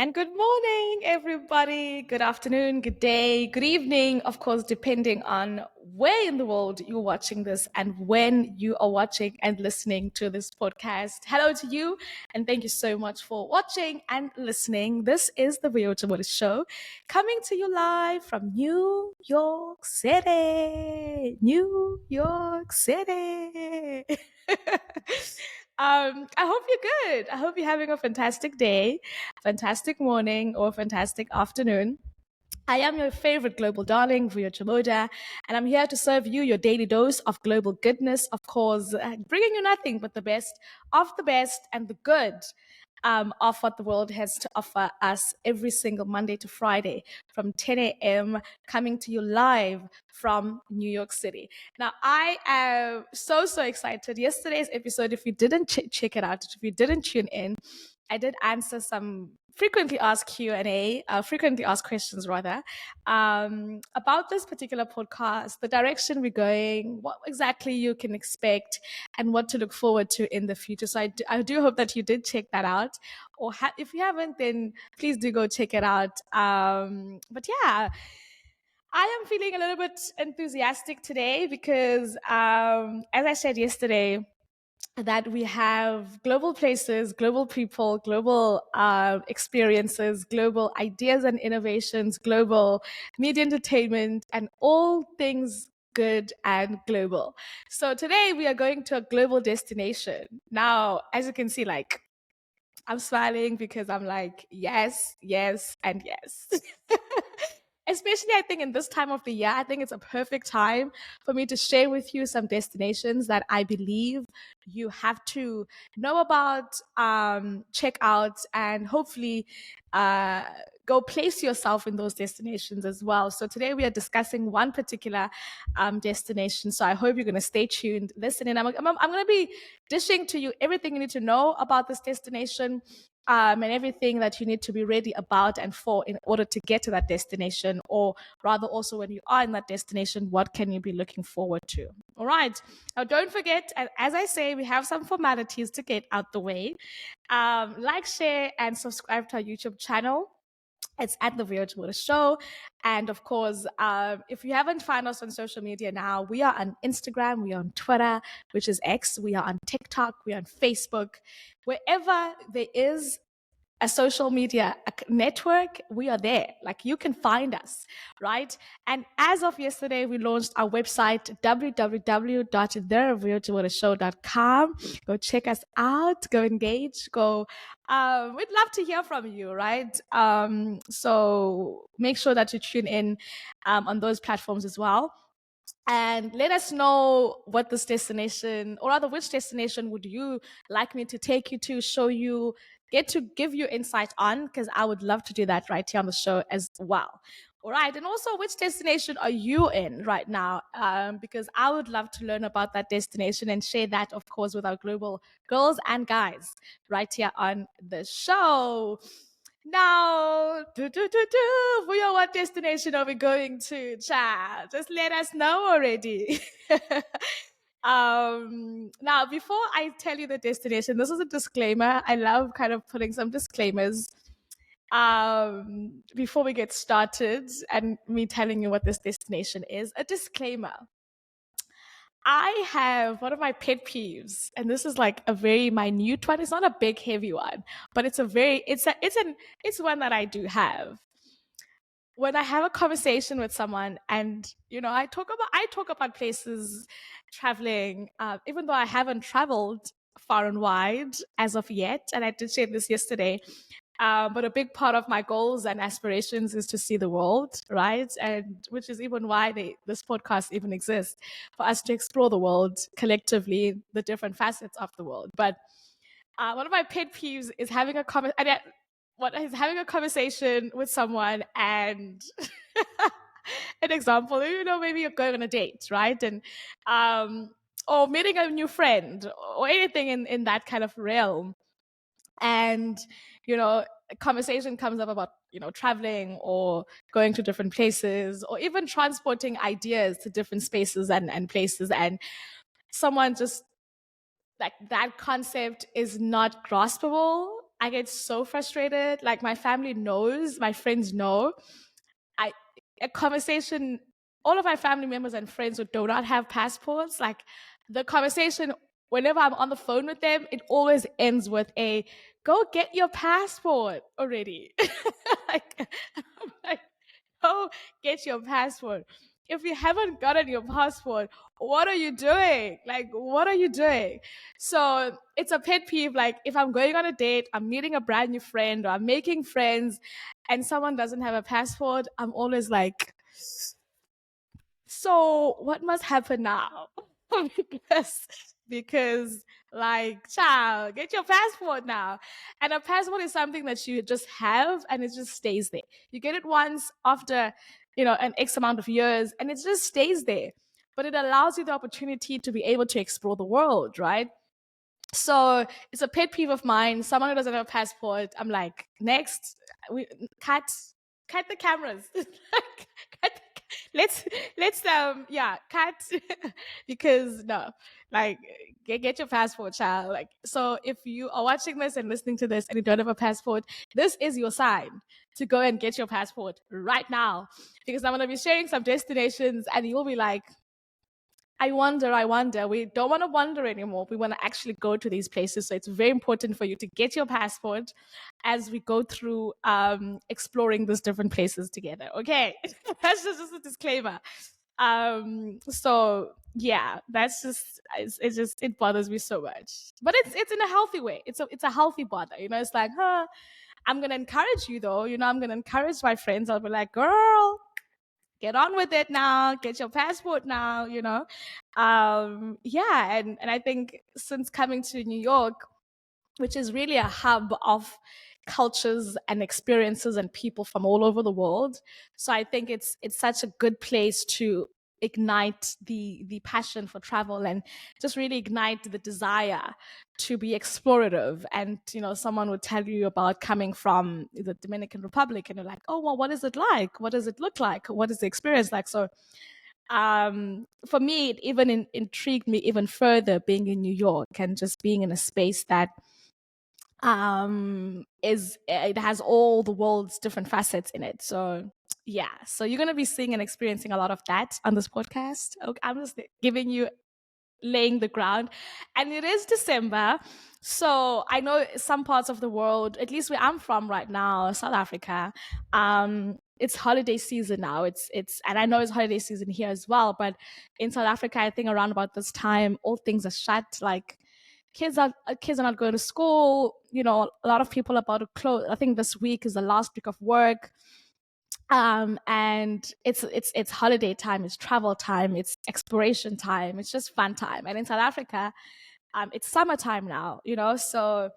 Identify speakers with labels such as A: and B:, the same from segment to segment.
A: And good morning, everybody. Good afternoon, good day, good evening, of course, depending on where in the world you're watching this and when you are watching and listening to this podcast. Hello to you, and thank you so much for watching and listening. This is the Vuyo Show, coming to you live from New York City. New York City. I hope you're good. I hope you're having a fantastic day, fantastic morning, or fantastic afternoon. I am your favorite global darling, Vuyo, and I'm here to serve you your daily dose of global goodness, of course, bringing you nothing but the best of the best and the good of what the world has to offer us every single Monday to Friday from 10 a.m., coming to you live from New York City. Now, I am so excited. Yesterday's episode, if you didn't check it out, if you didn't tune in, I did answer some frequently asked Q&A, frequently asked questions rather, about this particular podcast, the direction we're going, what exactly you can expect, and what to look forward to in the future. So I do hope that you did check that out. Or if you haven't, then please do go check it out. But yeah, I am feeling a little bit enthusiastic today because, as I said yesterday, that we have global places, global people, global experiences, global ideas and innovations, global media entertainment, and all things good and global. So today we are going to a global destination. Now, as you can see, like, I'm smiling because I'm like, yes, yes, and yes. Especially, I think, in this time of the year, I think it's a perfect time for me to share with you some destinations that I believe you have to know about, check out, and hopefully uh, go place yourself in those destinations as well. So today we are discussing one particular destination. So I hope you're going to stay tuned, listen in. I'm going to be dishing to you everything you need to know about this destination, and everything that you need to be ready about and for in order to get to that destination, or rather also when you are in that destination, what can you be looking forward to? All right. Now, don't forget, as I say, we have some formalities to get out the way. Like, share, and subscribe to our YouTube channel. It's at the Vuyo Show. And of course, if you haven't found us on social media now, we are on Instagram, we are on Twitter, which is X, we are on TikTok, we are on Facebook. Wherever there is a social media network, we are there. Like, you can find us, right? And as of yesterday, we launched our website, www.thevuyo.show.com. Go check us out, go engage, go. We'd love to hear from you, right? So make sure that you tune in on those platforms as well. And let us know what this destination, or rather, which destination would you like me to take you to, show you, get to give you insight on, because I would love to do that right here on the show as well. All right. And also, which destination are you in right now? Because I would love to learn about that destination and share that, of course, with our global girls and guys right here on the show. Now, Vuyo, what destination are we going to, child? Just let us know already. Now, before I tell you the destination, this is a disclaimer. I love kind of putting some disclaimers before we get started and me telling you what this destination is. A disclaimer. I have one of my pet peeves, and this is like a very minute one. It's not a big, heavy one, but it's one that I do have. When I have a conversation with someone, and I talk about places, traveling, even though I haven't traveled far and wide as of yet, and I did share this yesterday. But a big part of my goals and aspirations is to see the world, right? And which is even why this podcast even exists, for us to explore the world collectively, the different facets of the world. But one of my pet peeves is having a conversation with someone, and an example, maybe you're going on a date, right? And or meeting a new friend, or anything in that kind of realm. And a conversation comes up about traveling, or going to different places, or even transporting ideas to different spaces and places, and someone just, like, that concept is not graspable, I get so frustrated. Like my family knows, my friends know. I a conversation, all of my family members and friends who do not have passports, like the conversation whenever I'm on the phone with them, it always ends with a go get your passport already. like, I'm like, go get your passport. If you haven't gotten your passport, what are you doing? Like, what are you doing? So it's a pet peeve. Like, if I'm going on a date, I'm meeting a brand new friend, or I'm making friends, and someone doesn't have a passport, I'm always like, so what must happen now? because because like, child, get your passport now. And a passport is something that you just have and it just stays there. You get it once after, an X amount of years, and it just stays there. But it allows you the opportunity to be able to explore the world, right? So it's a pet peeve of mine. Someone who doesn't have a passport, I'm like, next, we cut the cameras. cut, let's yeah, cut because no, like get your passport, child. Like, so if you are watching this and listening to this and you don't have a passport, this is your sign to go and get your passport right now, because I'm gonna be sharing some destinations and you'll be like, I wonder, I wonder. We don't want to wonder anymore. We want to actually go to these places. So it's very important for you to get your passport as we go through exploring these different places together. Okay. That's just a disclaimer. So yeah, that's just it bothers me so much. But it's in a healthy way. It's a healthy bother. It's like, I'm gonna encourage you though. I'm gonna encourage my friends. I'll be like, girl, get on with it now, get your passport now, yeah. And I think since coming to New York, which is really a hub of cultures and experiences and people from all over the world, so I think it's such a good place to ignite the passion for travel and just really ignite the desire to be explorative. And someone would tell you about coming from the Dominican Republic and you're like, oh well, what is it like, what does it look like, what is the experience like? So for me, it even intrigued me even further being in New York and just being in a space that is it has all the world's different facets in it. So yeah, so you're going to be seeing and experiencing a lot of that on this podcast. Okay, I'm just giving you, laying the ground. And it is December, so I know some parts of the world, at least where I'm from right now, South Africa, it's holiday season now. It's and I know it's holiday season here as well, but in South Africa, I think around about this time all things are shut. Like kids are not going to school. A lot of people are about to close. I think this week is the last week of work. And it's holiday time, it's travel time, it's exploration time, it's just fun time. And in South Africa, it's summertime now, so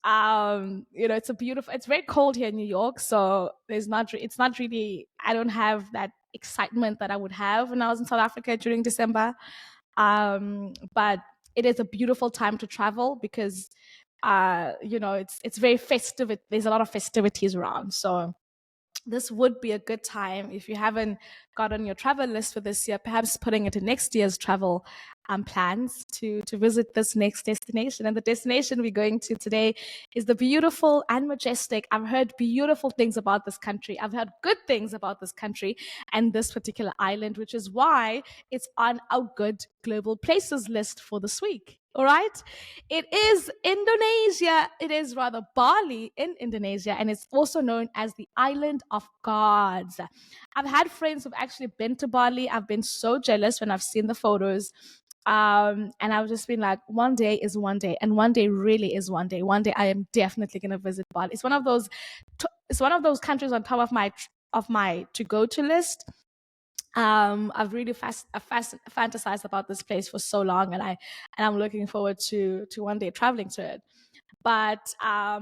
A: it's very cold here in New York, so it's not really, I don't have that excitement that I would have when I was in South Africa during December. But it is a beautiful time to travel because it's very festive. There's a lot of festivities around, so this would be a good time if you haven't got on your travel list for this year, perhaps putting it in next year's travel plans to visit this next destination. And the destination we're going to today is the beautiful and majestic. I've heard beautiful things about this country. I've heard good things about this country and this particular island, which is why it's on our good global places list for this week. All right. It is Indonesia. It is rather Bali in Indonesia, and it's also known as the Island of Gods. I've had friends who've actually been to Bali. I've been so jealous when I've seen the photos. And I've just been like, one day is one day, and one day really is one day. One day I am definitely going to visit Bali. It's one of those countries on top of my to go to list. I've really fantasized about this place for so long, and I'm looking forward to one day traveling to it. But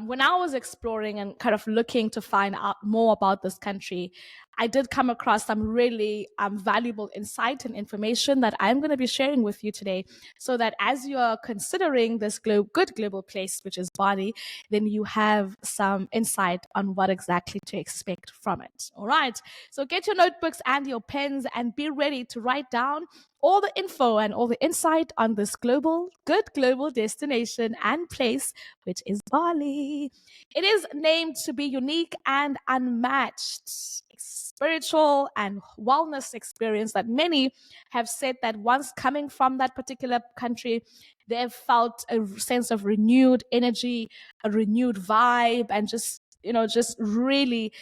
A: when I was exploring and kind of looking to find out more about this country, I did come across some really valuable insight and information that I'm going to be sharing with you today, so that as you're considering this good global place, which is Bali, then you have some insight on what exactly to expect from it. All right. So get your notebooks and your pens and be ready to write down all the info and all the insight on this good global destination and place, which is Bali. It is named to be unique and unmatched spiritual and wellness experience that many have said that once coming from that particular country, they've felt a sense of renewed energy, a renewed vibe, and just really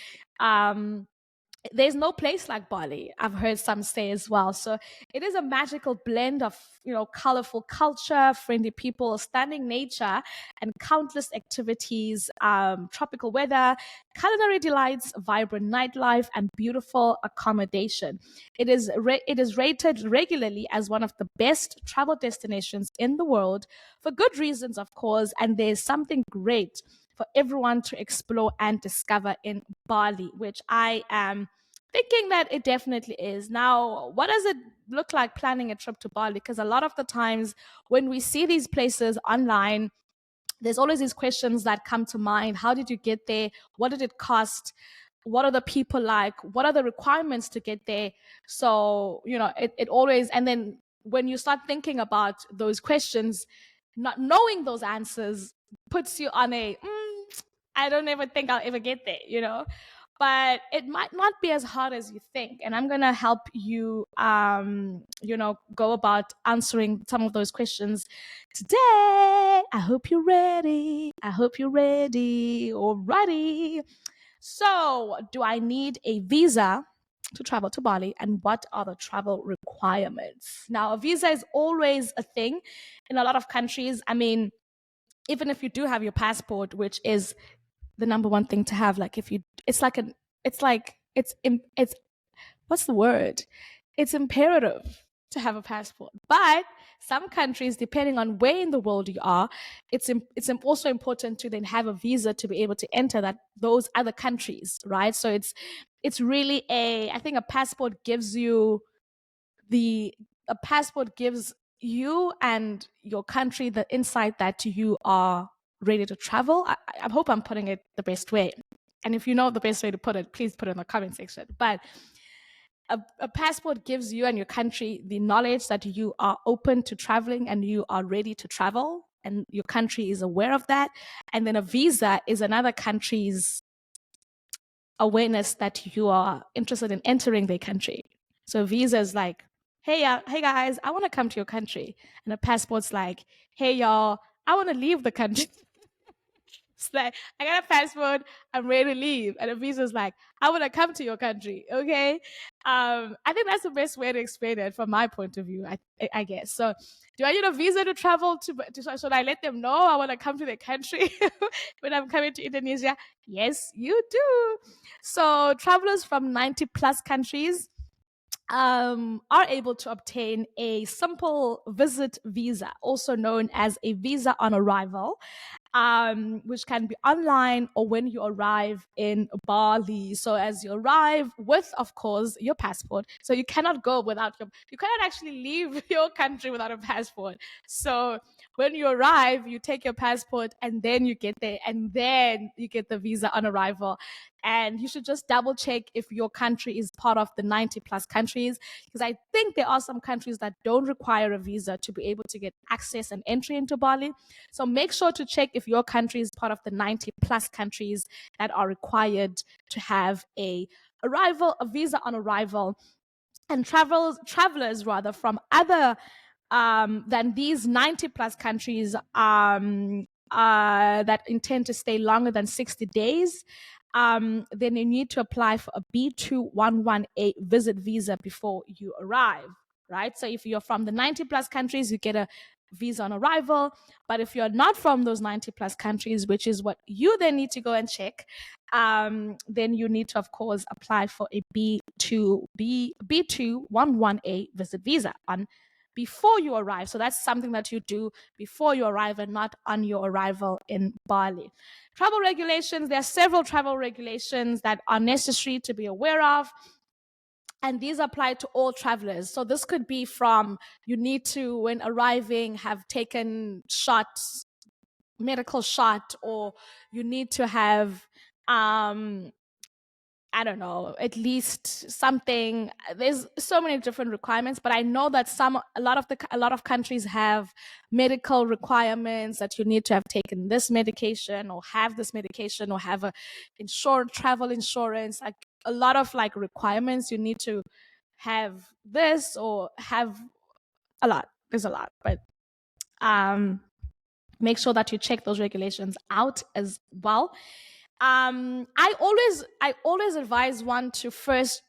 A: there's no place like Bali, I've heard some say as well. So it is a magical blend of, colorful culture, friendly people, stunning nature, and countless activities, tropical weather, culinary delights, vibrant nightlife, and beautiful accommodation. It is rated regularly as one of the best travel destinations in the world for good reasons, of course, and there's something great for everyone to explore and discover in Bali, which I am thinking that it definitely is. Now, what does it look like planning a trip to Bali? Because a lot of the times when we see these places online, there's always these questions that come to mind. How did you get there? What did it cost? What are the people like? What are the requirements to get there? So, it always, and then when you start thinking about those questions, not knowing those answers puts you on I don't ever think I'll ever get there. But it might not be as hard as you think. And I'm going to help you, go about answering some of those questions today. I hope you're ready. I hope you're ready. Alrighty. So, do I need a visa to travel to Bali, and what are the travel requirements? Now, a visa is always a thing in a lot of countries. I mean, even if you do have your passport, which is the number one thing to have, like if you, it's what's the word? It's imperative to have a passport. But some countries, depending on where in the world you are, it's also important to then have a visa to be able to enter those other countries, right? So it's really I think a passport gives you a passport gives you and your country the insight that you are ready to travel. I hope I'm putting it the best way. And if you know the best way to put it, please put it in the comment section. But a passport gives you and your country the knowledge that you are open to traveling and you are ready to travel, and your country is aware of that. And then a visa is another country's awareness that you are interested in entering their country. So a visa is like, hey guys, I want to come to your country. And a passport's like, hey y'all, I want to leave the country. It's like, I got a passport, I'm ready to leave. And a visa's like, I want to come to your country. Okay. I think that's the best way to explain it from my point of view, I guess. So do I need a visa to travel should I let them know I want to come to their country when I'm coming to Indonesia? Yes, you do. So travelers from 90 plus countries are able to obtain a simple visit visa, also known as a visa on arrival, which can be online or when you arrive in Bali. So as you arrive with, of course, your passport. So you cannot go without you cannot actually leave your country without a passport. So when you arrive, you take your passport and then you get there and then you get the visa on arrival. And you should just double check if your country is part of the 90 plus countries, because I think there are some countries that don't require a visa to be able to get access and entry into Bali. So make sure to check if your country is part of the 90 plus countries that are required to have a visa on arrival. And travelers rather from other than these 90 plus countries that intend to stay longer than 60 days, then you need to apply for a B2118 visit visa before you arrive, right? So if you're from the 90 plus countries, you get a visa on arrival. But if you're not from those 90 plus countries, which is what you then need to go and check, then you need to, of course, apply for a B2118 visit visa on before you arrive. So that's something that you do before you arrive and not on your arrival in Bali. Travel regulations, there are several travel regulations that are necessary to be aware of. And these apply to all travelers. So this could be from you need to, when arriving, have taken shots, medical shot, or you need to have I don't know, at least something. There's so many different requirements, but I know that a lot of countries have medical requirements that you need to have taken this medication or have this medication or have a travel insurance, like a lot of like requirements. You need to have this or have a lot. There's a lot, but make sure that you check those regulations out as well. I always advise one to first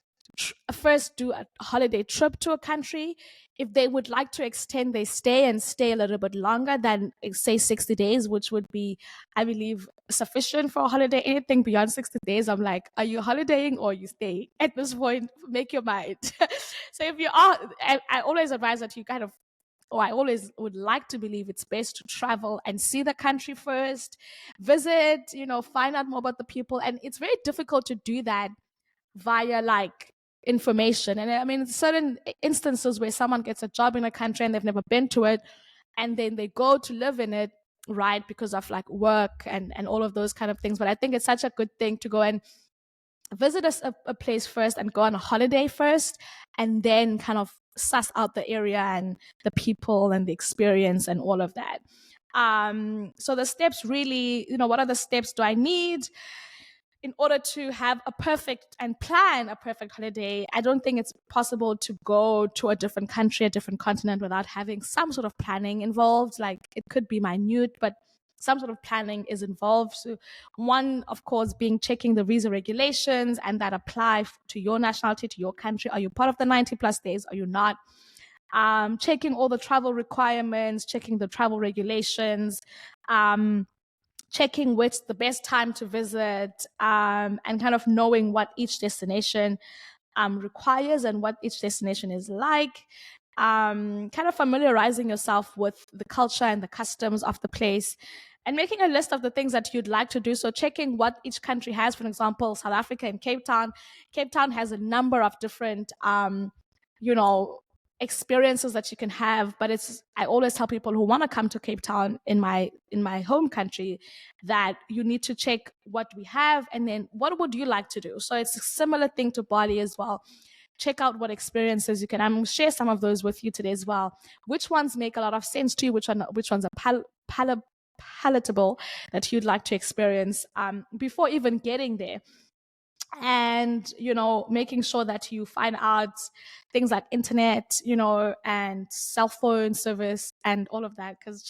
A: do a holiday trip to a country if they would like to extend their stay and stay a little bit longer than, say, 60 days, which would be, I believe, sufficient for a holiday. Anything beyond 60 days, I'm like, are you holidaying or are you staying? At this point, make your mind. So if you are, I always advise that you kind of, or I always would like to believe it's best to travel and see the country first, visit, find out more about the people. And it's very difficult to do that via like information. And I mean, certain instances where someone gets a job in a country and they've never been to it, and then they go to live in it, right, because of like work and all of those kind of things. But I think it's such a good thing to go and visit a place first and go on a holiday first, and then kind of suss out the area and the people and the experience and all of that. So the steps really, what are the steps do I need in order to have a perfect and plan a perfect holiday? I don't think it's possible to go to a different country, a different continent without having some sort of planning involved. Like it could be minute, but some sort of planning is involved. So one, of course, being checking the visa regulations and that apply to your nationality, to your country. Are you part of the 90 plus days? Are you not? Checking all the travel requirements, checking the travel regulations, checking which the best time to visit, and kind of knowing what each destination requires and what each destination is like. Kind of familiarizing yourself with the culture and the customs of the place, and making a list of the things that you'd like to do. So checking what each country has. For example, South Africa and Cape Town. Cape Town has a number of different, experiences that you can have. But I always tell people who want to come to Cape Town in my home country that you need to check what we have and then what would you like to do. So it's a similar thing to Bali as well. Check out what experiences you can. I'm going to share some of those with you today as well. Which ones make a lot of sense to you? Which ones are palatable that you'd like to experience before even getting there? And making sure that you find out things like internet, and cell phone service and all of that, because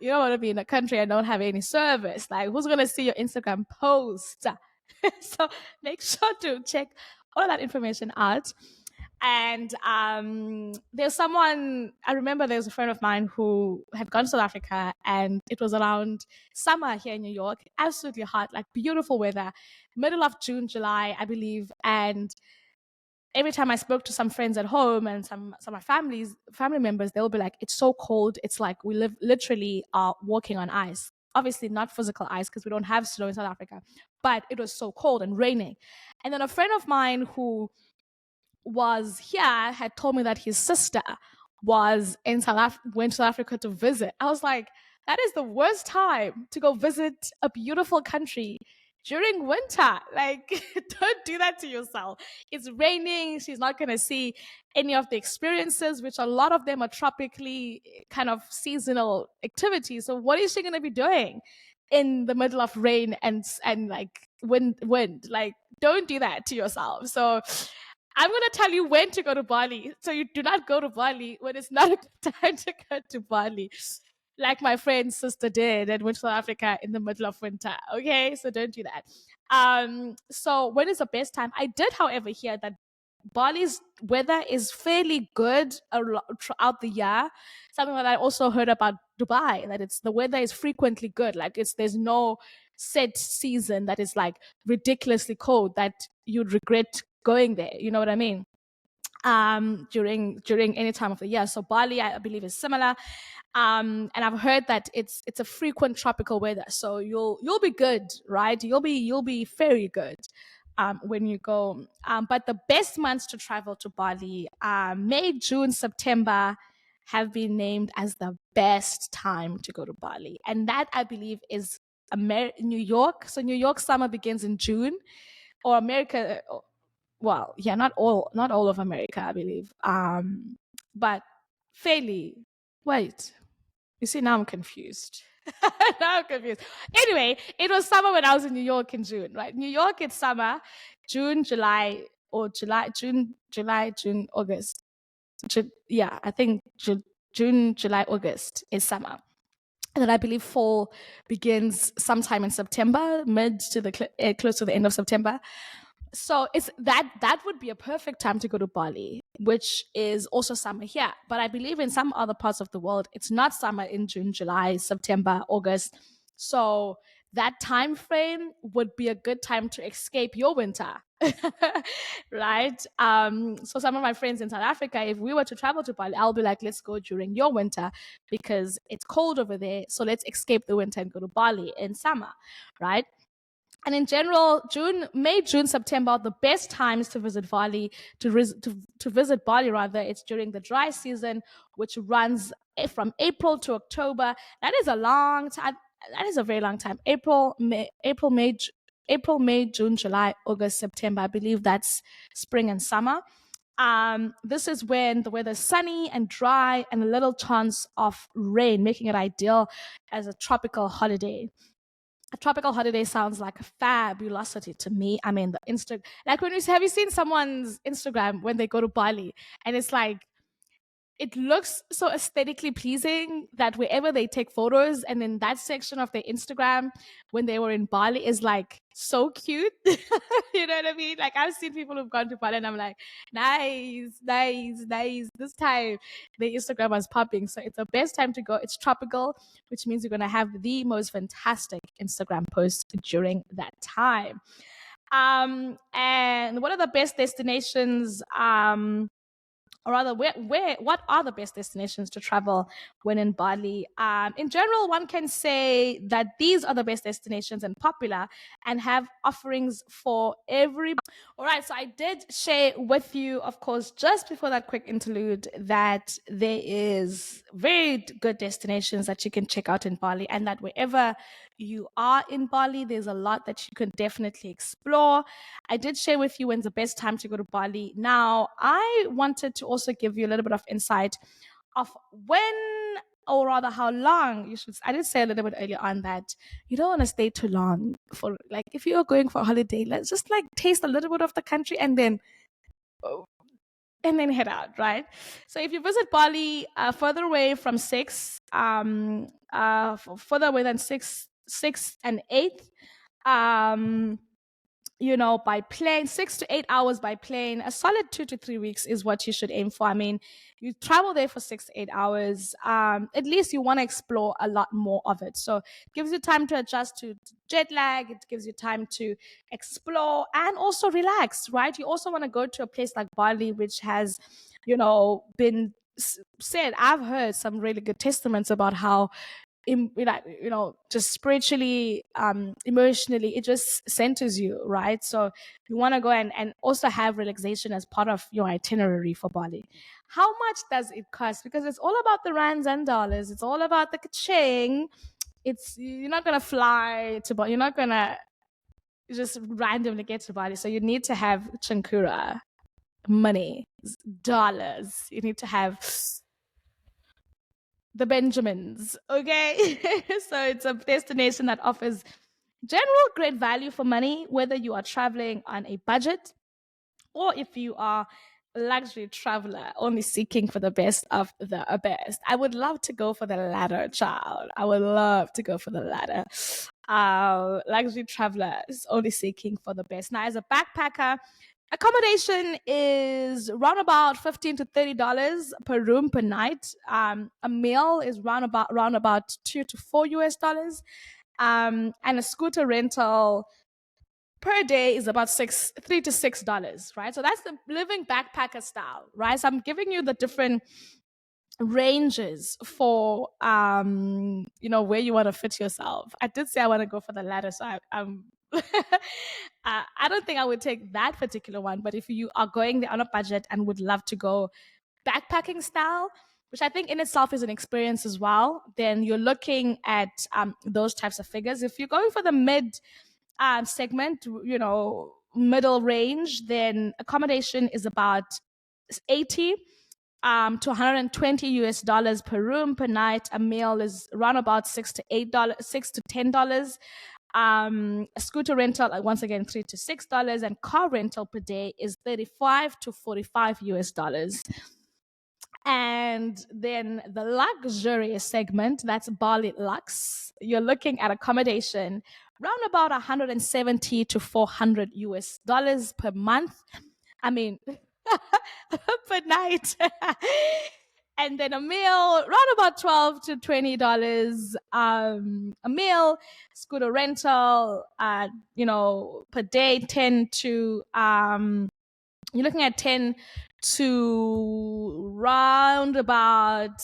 A: you don't want to be in a country and don't have any service. Like, who's going to see your Instagram post? So make sure to check all of that information out. And there's someone, I remember there was a friend of mine who had gone to South Africa, and it was around summer here in New York, absolutely hot, like beautiful weather, middle of June, July, I believe. And every time I spoke to some friends at home and some of my family members, they'll be like, it's so cold. It's like we literally are walking on ice. Obviously not physical ice because we don't have snow in South Africa, but it was so cold and raining. And then a friend of mine who was here had told me that his sister went to South Africa to visit. I was like, that is the worst time to go visit a beautiful country during winter. Like, don't do that to yourself. It's raining. She's not going to see any of the experiences, which a lot of them are tropically kind of seasonal activities. So what is she going to be doing in the middle of rain and like wind? Like, don't do that to yourself. So I'm going to tell you when to go to Bali. So you do not go to Bali when it's not a good time to go to Bali, like my friend's sister did and went to South Africa in the middle of winter. Okay, so don't do that. So when is the best time? I did, however, hear that Bali's weather is fairly good throughout the year. Something that I also heard about Dubai, that the weather is frequently good. Like there's no set season that is like ridiculously cold that you'd regret going there. You know what I mean? during any time of the year. So Bali, I believe, is similar. And I've heard that it's a frequent tropical weather, so you'll be good, right? You'll be very good when you go. But the best months to travel to Bali, May, June, September, have been named as the best time to go to Bali, and that I believe is New York. So New York summer begins in June, or America. Well, yeah, not all of America, I believe. But fairly. Wait, you see, now I'm confused. Now I'm confused. Anyway, it was summer when I was in New York in June, right? New York, it's summer, June, July, or June, August. Yeah, I think June, July, August is summer. And then I believe fall begins sometime in September, mid to close to the end of September. So it's that would be a perfect time to go to Bali, which is also summer here. But I believe in some other parts of the world, it's not summer in June, July, September, August. So that time frame would be a good time to escape your winter. Right? So some of my friends in South Africa, if we were to travel to Bali, I'll be like, let's go during your winter because it's cold over there. So let's escape the winter and go to Bali in summer, right? And in general, May, June, September, the best times to visit Bali, to visit Bali rather, it's during the dry season, which runs from April to October. That is a long time. That is a very long time. April, May, June, July, August, September. I believe that's spring and summer. This is when the weather's sunny and dry and a little chance of rain, making it ideal as a tropical holiday. A tropical holiday sounds like a fabulosity to me. I mean, the like when have you seen someone's Instagram when they go to Bali and it's like it looks so aesthetically pleasing that wherever they take photos and then that section of their Instagram when they were in Bali is like so cute. You know what I mean? Like I've seen people who've gone to Bali and I'm like, nice, nice, nice. This time the Instagram was popping. So it's the best time to go. It's tropical, which means you're going to have the most fantastic Instagram posts during that time. And what are the best destinations? Or rather, what are the best destinations to travel when in Bali? In general, one can say that these are the best destinations and popular and have offerings for every. All right, so I did share with you, of course, just before that quick interlude, that there is very good destinations that you can check out in Bali, and that wherever you are in Bali, there's a lot that you can definitely explore. I did share with you when's the best time to go to Bali. Now, I wanted to also give you a little bit of insight of when, or rather how long you should. I did say a little bit earlier on that you don't want to stay too long. For like, if you're going for a holiday, let's just like taste a little bit of the country and then head out, right? So if you visit Bali, further away from further away than six and eight, by plane, 6 to 8 hours by plane, a solid 2 to 3 weeks is what you should aim for. I mean, you travel there for 6 to 8 hours. At least you want to explore a lot more of it. So it gives you time to adjust to jet lag. It gives you time to explore and also relax, right? You also want to go to a place like Bali, which has, been said. I've heard some really good testaments about how just spiritually, emotionally, it just centers you, right? So you want to go and also have relaxation as part of your itinerary for Bali. How much does it cost? Because it's all about the rands and dollars. It's all about the kaching. You're not gonna fly to Bali. You're not gonna just randomly get to Bali. So you need to have chankura, money, dollars. You need to have the Benjamins, okay? So it's a destination that offers general great value for money, whether you are traveling on a budget or if you are a luxury traveler only seeking for the best of the best. I would love to go for the latter, child. I would love to go for the latter. Luxury travelers only seeking for the best. Now, as a backpacker, accommodation is around about $15 to $30 per room per night. A meal is round about $2 to $4. And a scooter rental per day is about $3 to $6, right? So that's the living backpacker style, right? So I'm giving you the different ranges for where you want to fit yourself. I did say I want to go for the latter, so I'm I don't think I would take that particular one, but if you are going there on a budget and would love to go backpacking style, which I think in itself is an experience as well, then you're looking at those types of figures. If you're going for the mid segment, middle range, then accommodation is about 80 to 120 US dollars per room per night. A meal is around about $6 to $8, $6 to $10. A scooter rental, once again, $3 to $6, and car rental per day is 35 to 45 US dollars. And then the luxury segment, that's Bali Lux. You're looking at accommodation around about 170 to 400 US dollars per month. I mean, per night. And then a meal, around about $12 to $20 a meal. Scooter rental, per day, 10 to you're looking at 10 to round about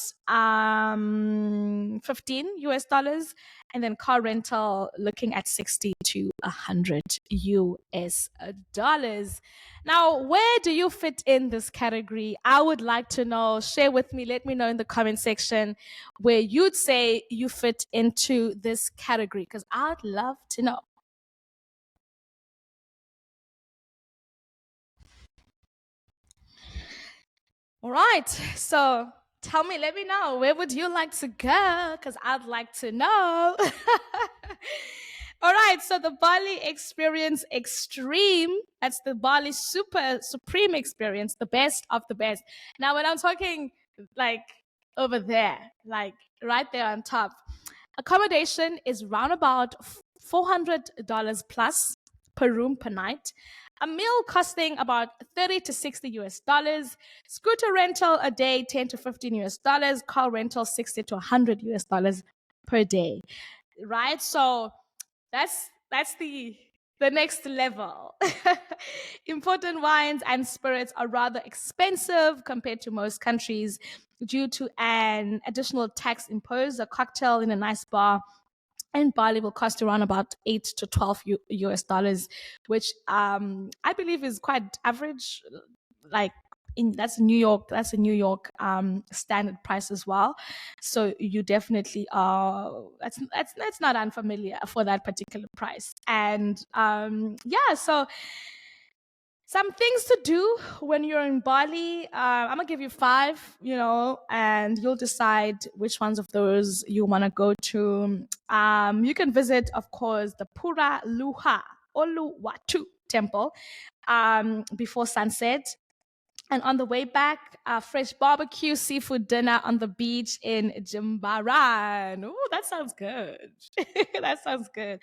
A: 15 US dollars, and then car rental looking at 60 to 100 US dollars. Now, where do you fit in this category? I would like to know. Share with me, let me know in the comment section where you'd say you fit into this category, because I'd love to know. All right. So tell me, let me know, where would you like to go? Because I'd like to know. All right. So the Bali Experience Extreme, that's the Bali Super Supreme Experience, the best of the best. Now, when I'm talking like over there, like right there on top, accommodation is round about $400 plus per room per night. A meal costing about 30 to 60 US dollars. Scooter rental a day, 10 to 15 US dollars. Car rental, 60 to 100 US dollars per day. Right? So that's the next level. Important wines and spirits are rather expensive compared to most countries due to an additional tax imposed. A cocktail in a nice bar in Bali will cost around about 8 to 12 US dollars, which I believe is quite average. Like that's New York, that's a New York standard price as well. So you definitely are. That's not unfamiliar for that particular price. And yeah, so some things to do when you're in Bali. I'm gonna give you five, and you'll decide which ones of those you want to go to. You can visit, of course, the Pura Luha Oluwatu temple before sunset. And on the way back, fresh barbecue, seafood dinner on the beach in Jimbaran. Oh, that sounds good. That sounds good.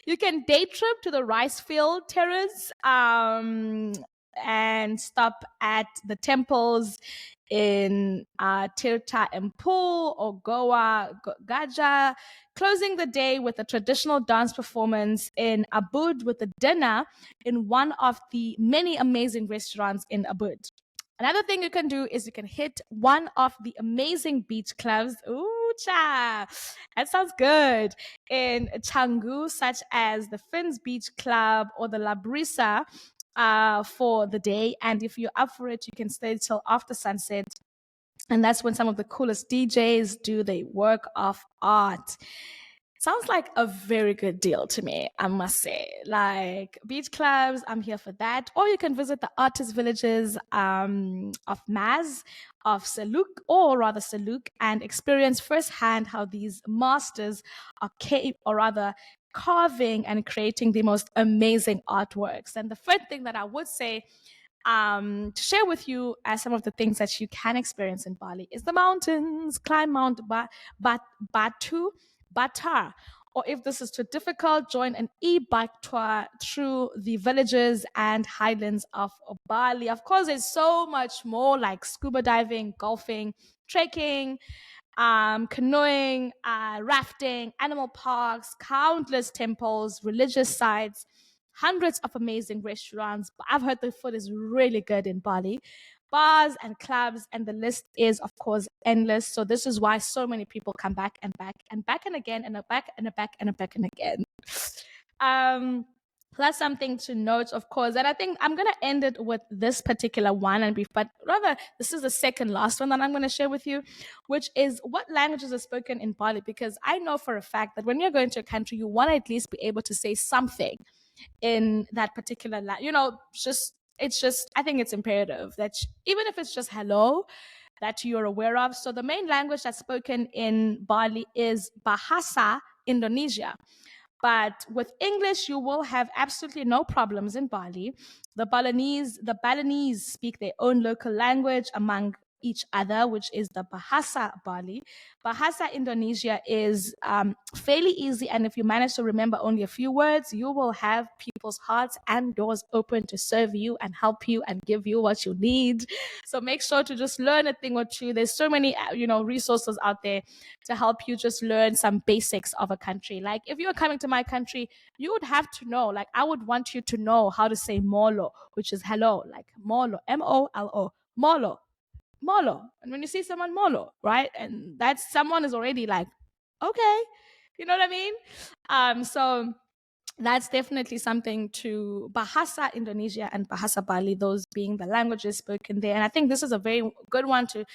A: You can day trip to the rice field terrace and stop at the temples in Tirta Empul or Goa Gaja, closing the day with a traditional dance performance in Abud with a dinner in one of the many amazing restaurants in Abud. Another thing you can do is you can hit one of the amazing beach clubs. Ooh, cha! That sounds good. In Canggu, such as the Fins Beach Club or the La Brisa for the day. And if you're up for it, you can stay till after sunset. And that's when some of the coolest DJs do their work of art. Sounds like a very good deal to me, I must say. Like beach clubs, I'm here for that. Or you can visit the artist villages of Maz, of Saluk, or rather Saluk, and experience firsthand how these masters are carving and creating the most amazing artworks. And the third thing that I would say to share with you as some of the things that you can experience in Bali is the mountains. Climb Mount Batu Batar. Or if this is too difficult, join an e-bike tour through the villages and highlands of Bali. Of course, there's so much more like scuba diving, golfing, trekking, canoeing, rafting, animal parks, countless temples, religious sites, hundreds of amazing restaurants. I've heard the food is really good in Bali. Bars and clubs, and the list is, of course, endless. So this is why so many people come back and back and back and again and back and back and back and again. Um, that's something to note, of course. And I think I'm going to end it with this particular one, but rather, this is the second last one that I'm going to share with you, which is what languages are spoken in Bali. Because I know for a fact that when you're going to a country, you want to at least be able to say something in that particular language. It's just, I think it's imperative that even if it's just hello, that you're aware of. So the main language that's spoken in Bali is Bahasa Indonesia. But with English, you will have absolutely no problems in Bali. The Balinese speak their own local language among each other, which is the Bahasa Bali. Bahasa Indonesia is fairly easy, and if you manage to remember only a few words, you will have people's hearts and doors open to serve you and help you and give you what you need. So make sure to just learn a thing or two. There's so many resources out there to help you just learn some basics of a country. Like if you are coming to my country, you would have to know, like I would want you to know how to say molo, which is hello, like molo, Molo, molo, molo. And when you see someone molo, right? And that's someone is already like, okay, you know what I mean? So that's definitely something to Bahasa Indonesia and Bahasa Bali, those being the languages spoken there. And I think this is a very good one to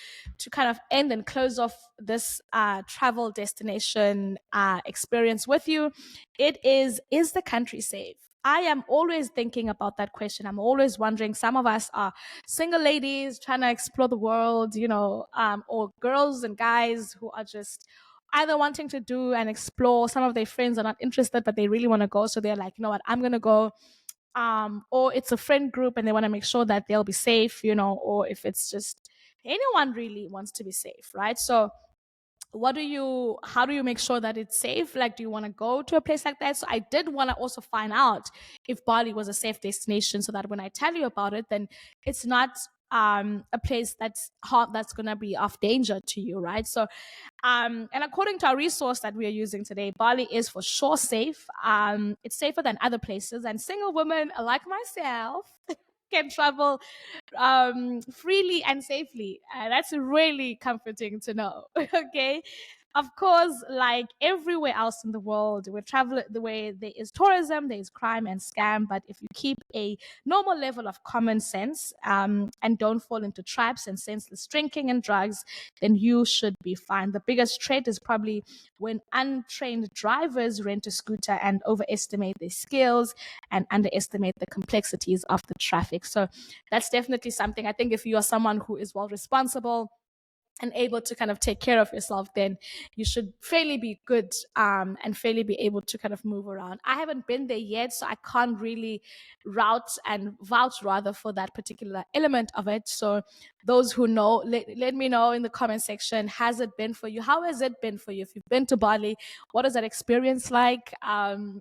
A: kind of end and close off this travel destination experience with you. Is the country safe? I am always thinking about that question. I'm always wondering. Some of us are single ladies trying to explore the world, or girls and guys who are just either wanting to do and explore. Some of their friends are not interested, but they really want to go. So they're like, you know what, I'm going to go. Or it's a friend group and they want to make sure that they'll be safe, or if it's just anyone really wants to be safe, right? So how do you make sure that it's safe? Like, do you want to go to a place like that? So I did want to also find out if Bali was a safe destination, so that when I tell you about it, then it's not a place that's hot, that's going to be of danger to you, right? So and according to our resource that we are using today, Bali is for sure safe. It's safer than other places, and single women like myself can travel freely and safely. That's really comforting to know. Okay. Of course, like everywhere else in the world, we travel the way there is tourism, there is crime and scam. But if you keep a normal level of common sense and don't fall into traps and senseless drinking and drugs, then you should be fine. The biggest threat is probably when untrained drivers rent a scooter and overestimate their skills and underestimate the complexities of the traffic. So that's definitely something. I think if you are someone who is well responsible and able to kind of take care of yourself, then you should fairly be good and fairly be able to kind of move around. I haven't been there yet, so I can't really vouch rather for that particular element of it. So those who know, let me know in the comment section. Has it been for you? How has it been for you? If you've been to Bali, what is that experience like?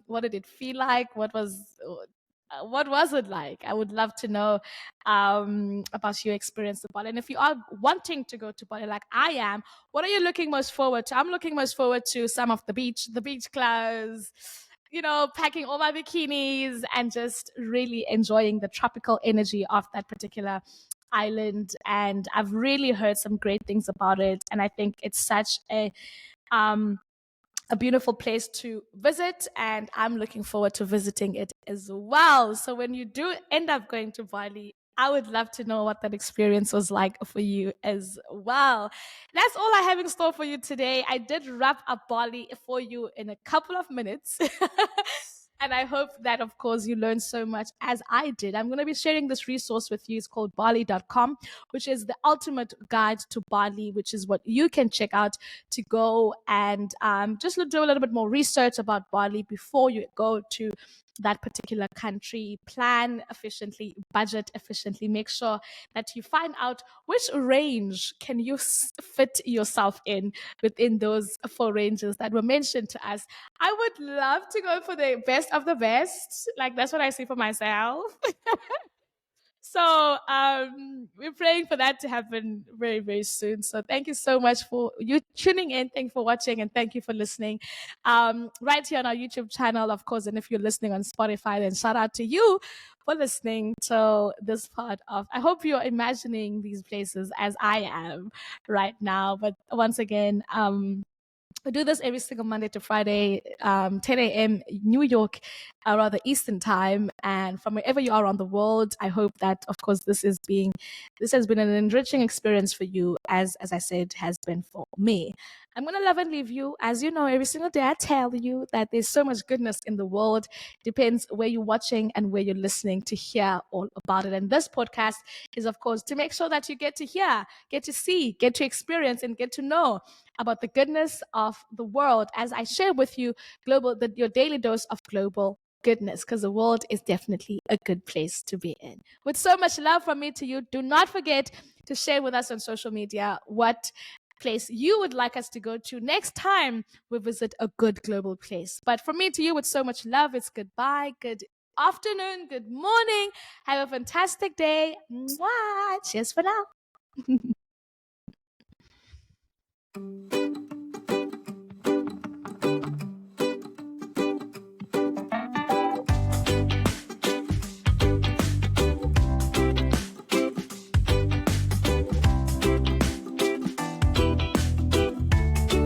A: What did it feel like? What was it like? I would love to know about your experience with Bali. And if you are wanting to go to Bali like I am, what are you looking most forward to? I'm looking most forward to some of the beach clothes, packing all my bikinis and just really enjoying the tropical energy of that particular island. And I've really heard some great things about it. And I think it's such a beautiful place to visit, and I'm looking forward to visiting it as well. So when you do end up going to Bali, I would love to know what that experience was like for you as well. That's all I have in store for you today. I did wrap up Bali for you in a couple of minutes. And I hope that, of course, you learned so much as I did. I'm going to be sharing this resource with you. It's called Bali.com, which is the ultimate guide to Bali, which is what you can check out to go and just do a little bit more research about Bali before you go to that particular country. Plan efficiently, budget efficiently, make sure that you find out which range can you fit yourself in within those four ranges that were mentioned to us. I would love to go for the best of the best. Like, that's what I see for myself. So we're praying for that to happen very, very soon. So thank you so much for you tuning in. Thank you for watching and thank you for listening. Right here on our YouTube channel, of course. And if you're listening on Spotify, then shout out to you for listening to this part of. I hope you're imagining these places as I am right now. But once again, we do this every single Monday to Friday, 10 a.m. New York, rather Eastern time. And from wherever you are around the world, I hope that, of course, this has been an enriching experience for you, as I said, has been for me. I'm gonna love and leave you. As you know, every single day I tell you that there's so much goodness in the world. Depends where you're watching and where you're listening to hear all about it. And this podcast is, of course, to make sure that you get to hear, get to see, get to experience, and get to know about the goodness of the world as I share with you your daily dose of global goodness, because the world is definitely a good place to be in. With so much love from me to you, do not forget to share with us on social media what place you would like us to go to next time we visit a good global place. But from me to you, with so much love, it's goodbye, good afternoon, good morning. Have a fantastic day. Mwah. Cheers for now.